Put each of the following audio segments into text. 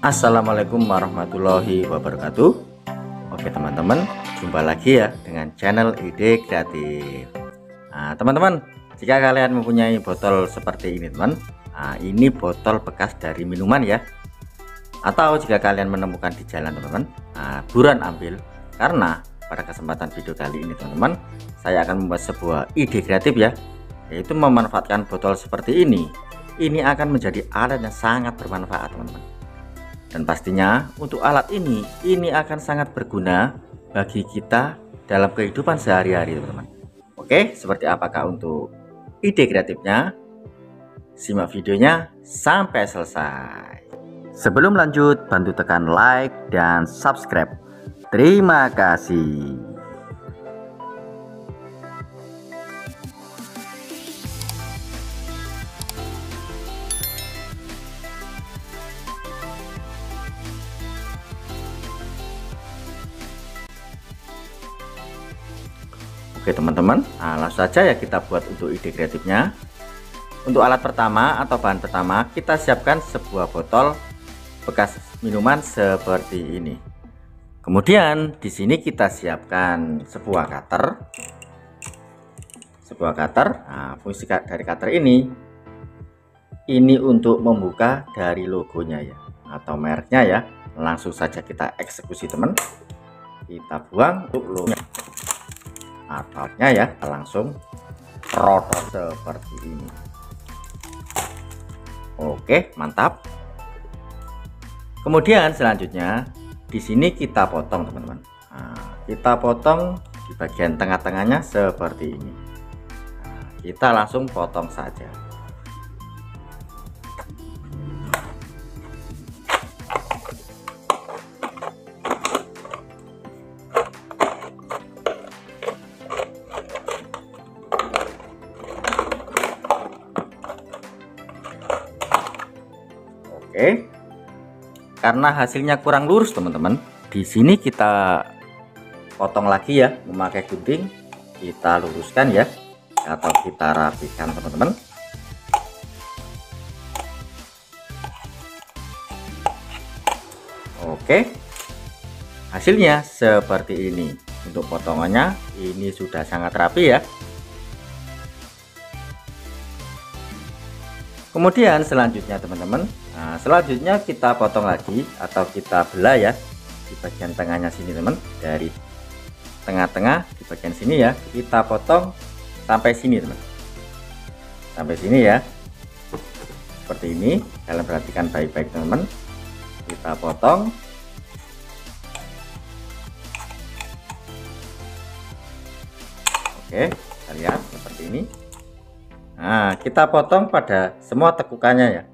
Assalamualaikum warahmatullahi wabarakatuh. Oke teman-teman, jumpa lagi ya dengan channel Ide Kreatif. Nah, teman-teman, jika kalian mempunyai botol seperti ini teman, ini botol bekas dari minuman ya. Atau jika kalian menemukan di jalan teman-teman, buruan ambil, karena pada kesempatan video kali ini teman-teman, saya akan membuat sebuah ide kreatif ya, yaitu memanfaatkan botol seperti ini. Ini akan menjadi alat yang sangat bermanfaat teman-teman. Dan pastinya untuk alat ini akan sangat berguna bagi kita dalam kehidupan sehari-hari teman-teman. Oke, seperti apakah untuk ide kreatifnya? Simak videonya sampai selesai. Sebelum lanjut, bantu tekan like dan subscribe. Terima kasih. Oke teman-teman, langsung saja ya kita buat untuk ide kreatifnya. Untuk alat pertama atau bahan pertama, kita siapkan sebuah botol bekas minuman seperti ini. Kemudian di sini kita siapkan sebuah cutter. Fungsi dari cutter ini untuk membuka dari logonya ya, atau mereknya ya. Langsung saja kita eksekusi teman. Kita buang untuk logonya. Atapnya ya, langsung rotor seperti ini. Oke, mantap. Kemudian selanjutnya di sini kita potong teman-teman. Kita potong di bagian tengah-tengahnya seperti ini. Kita langsung potong saja. Oke, karena hasilnya kurang lurus teman-teman, di sini kita potong lagi ya, memakai gunting kita luruskan ya, atau kita rapikan teman-teman. Oke, hasilnya seperti ini. Untuk potongannya ini sudah sangat rapi ya. Kemudian selanjutnya teman-teman, selanjutnya kita potong lagi atau kita belah ya di bagian tengahnya sini teman, dari tengah-tengah di bagian sini ya, kita potong sampai sini teman, sampai sini ya, seperti ini. Kalian perhatikan baik-baik teman-teman, kita potong. Oke, kita lihat seperti ini. Nah, kita potong pada semua tekukannya ya.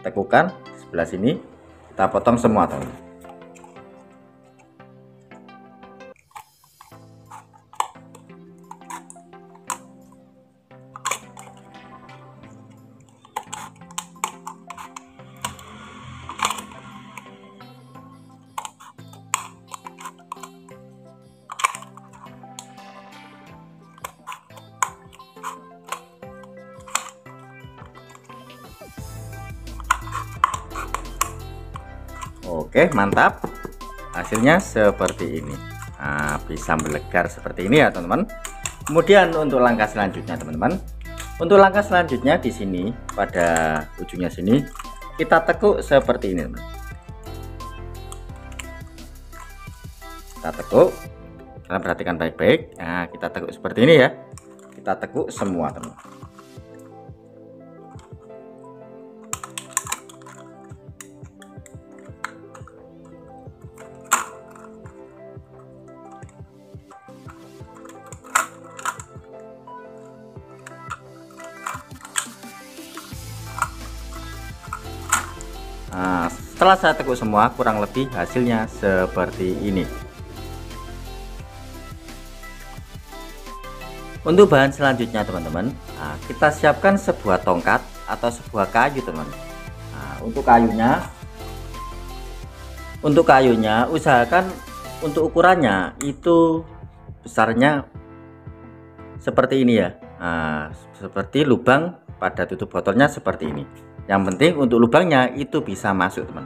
Tekukan sebelah sini kita potong semua teman. Oke, mantap. Hasilnya seperti ini. Bisa melegar seperti ini ya teman-teman. Kemudian untuk langkah selanjutnya teman-teman, untuk langkah selanjutnya di sini pada ujungnya sini kita tekuk seperti ini teman. Kita tekuk, kalian perhatikan baik-baik. Nah, kita tekuk seperti ini ya, kita tekuk semua teman. Setelah saya tekuk semua, kurang lebih hasilnya seperti ini. Untuk bahan selanjutnya teman-teman, kita siapkan sebuah tongkat atau sebuah kayu teman. Untuk kayunya usahakan untuk ukurannya itu besarnya seperti ini ya. Seperti lubang pada tutup botolnya seperti ini. Yang penting untuk lubangnya itu bisa masuk teman.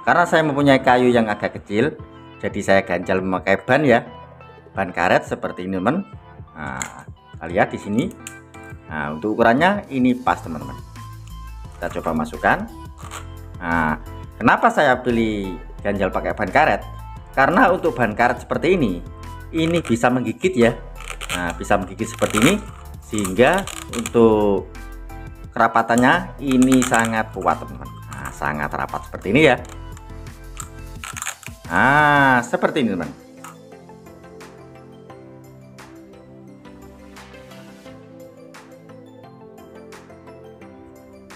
Karena saya mempunyai kayu yang agak kecil, jadi saya ganjal memakai ban ya, ban karet seperti ini teman. Nah, kita lihat di sini. Nah, untuk ukurannya ini pas teman-teman. Kita coba masukkan. Nah, kenapa saya pilih ganjal pakai ban karet? Karena untuk ban karet seperti ini bisa menggigit ya. Nah, bisa menggigit seperti ini, sehingga untuk kerapatannya ini sangat kuat teman-teman. Nah, sangat rapat seperti ini ya. Nah, seperti ini teman.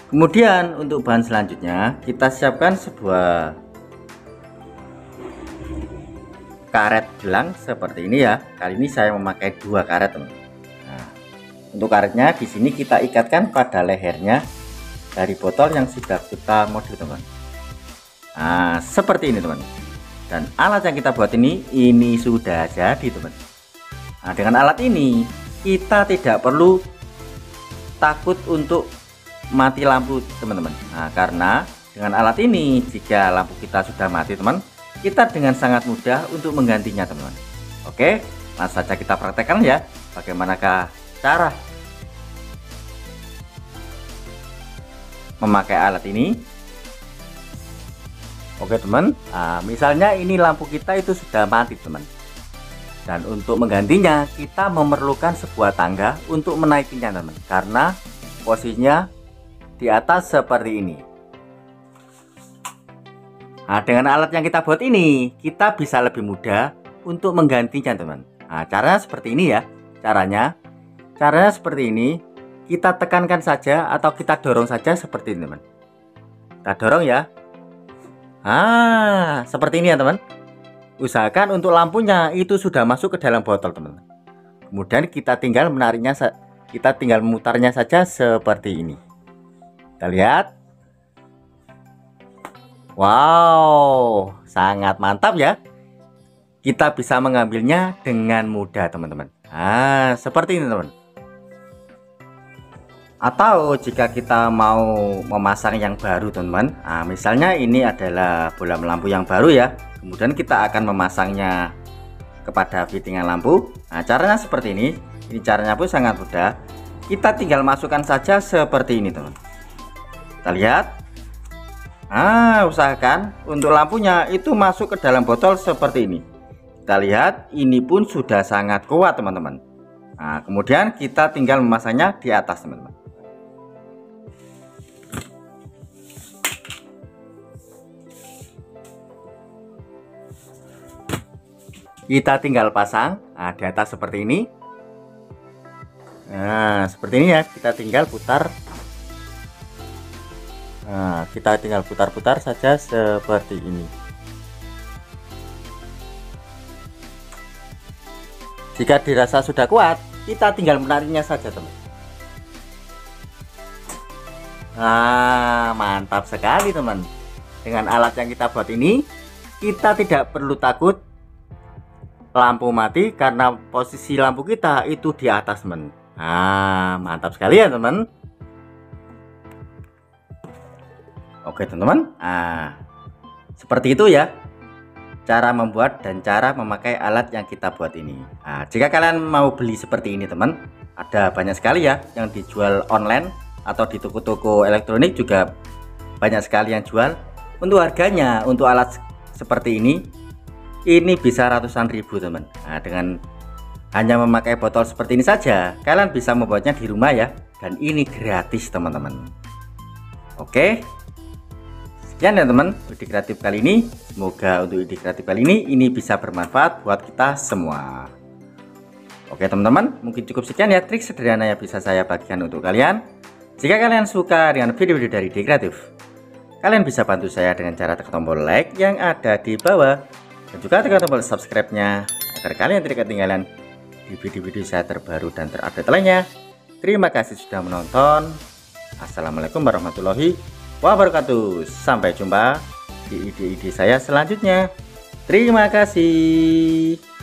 Kemudian untuk bahan selanjutnya kita siapkan sebuah karet gelang seperti ini ya. Kali ini saya memakai 2 karet teman. Nah, untuk karetnya di sini kita ikatkan pada lehernya dari botol yang sudah kita modif teman. Nah, seperti ini teman. Dan alat yang kita buat ini sudah jadi teman. Nah, dengan alat ini kita tidak perlu takut untuk mati lampu teman-teman. Nah, karena dengan alat ini jika lampu kita sudah mati teman, kita dengan sangat mudah untuk menggantinya teman-teman. Oke, langsung saja kita praktekkan ya bagaimanakah cara memakai alat ini. Oke teman, nah, misalnya ini lampu kita itu sudah mati teman, dan untuk menggantinya kita memerlukan sebuah tangga untuk menaikinya teman, karena posisinya di atas seperti ini. Nah, dengan alat yang kita buat ini kita bisa lebih mudah untuk menggantinya teman. Nah, caranya seperti ini ya. Caranya seperti ini. Kita tekankan saja atau kita dorong saja seperti ini teman. Kita dorong ya. Ah, seperti ini ya teman. Usahakan untuk lampunya itu sudah masuk ke dalam botol teman. Kemudian kita tinggal menariknya, kita tinggal memutarnya saja seperti ini. Kita lihat. Wow, sangat mantap ya. Kita bisa mengambilnya dengan mudah teman-teman. Ah, seperti ini teman. Atau jika kita mau memasang yang baru teman-teman, nah, misalnya ini adalah bola lampu yang baru ya, kemudian kita akan memasangnya kepada fittingan lampu. Nah, caranya seperti ini. Ini caranya pun sangat mudah. Kita tinggal masukkan saja seperti ini teman. Kita lihat. Nah, usahakan untuk lampunya itu masuk ke dalam botol seperti ini. Kita lihat, ini pun sudah sangat kuat teman-teman. Nah, kemudian kita tinggal memasangnya di atas teman-teman. Kita tinggal pasang di atas seperti ini. Nah, seperti ini ya. Kita tinggal putar. Nah, kita tinggal putar-putar saja seperti ini. Jika dirasa sudah kuat, kita tinggal menariknya saja teman. Nah, mantap sekali teman. Dengan alat yang kita buat ini, kita tidak perlu takut lampu mati karena posisi lampu kita itu di atas teman. Nah, mantap sekali ya teman. Oke teman-teman, seperti itu ya cara membuat dan cara memakai alat yang kita buat ini. Nah, jika kalian mau beli seperti ini teman, ada banyak sekali ya yang dijual online atau di toko-toko elektronik juga banyak sekali yang jual. Untuk harganya untuk alat seperti ini bisa ratusan ribu teman. Nah, dengan hanya memakai botol seperti ini saja kalian bisa membuatnya di rumah ya, dan ini gratis teman-teman. Oke, sekian ya teman ide kreatif kali ini. Semoga untuk ide kreatif kali ini bisa bermanfaat buat kita semua. Oke teman-teman, mungkin cukup sekian ya trik sederhana yang bisa saya bagikan untuk kalian. Jika kalian suka dengan video-video dari ide kreatif, kalian bisa bantu saya dengan cara tekan tombol like yang ada di bawah, dan juga tekan tombol subscribe-nya agar kalian tidak ketinggalan di video-video saya terbaru dan terupdate lainnya. Terima kasih sudah menonton. Assalamualaikum warahmatullahi wabarakatuh. Sampai jumpa di ide-ide saya selanjutnya. Terima kasih.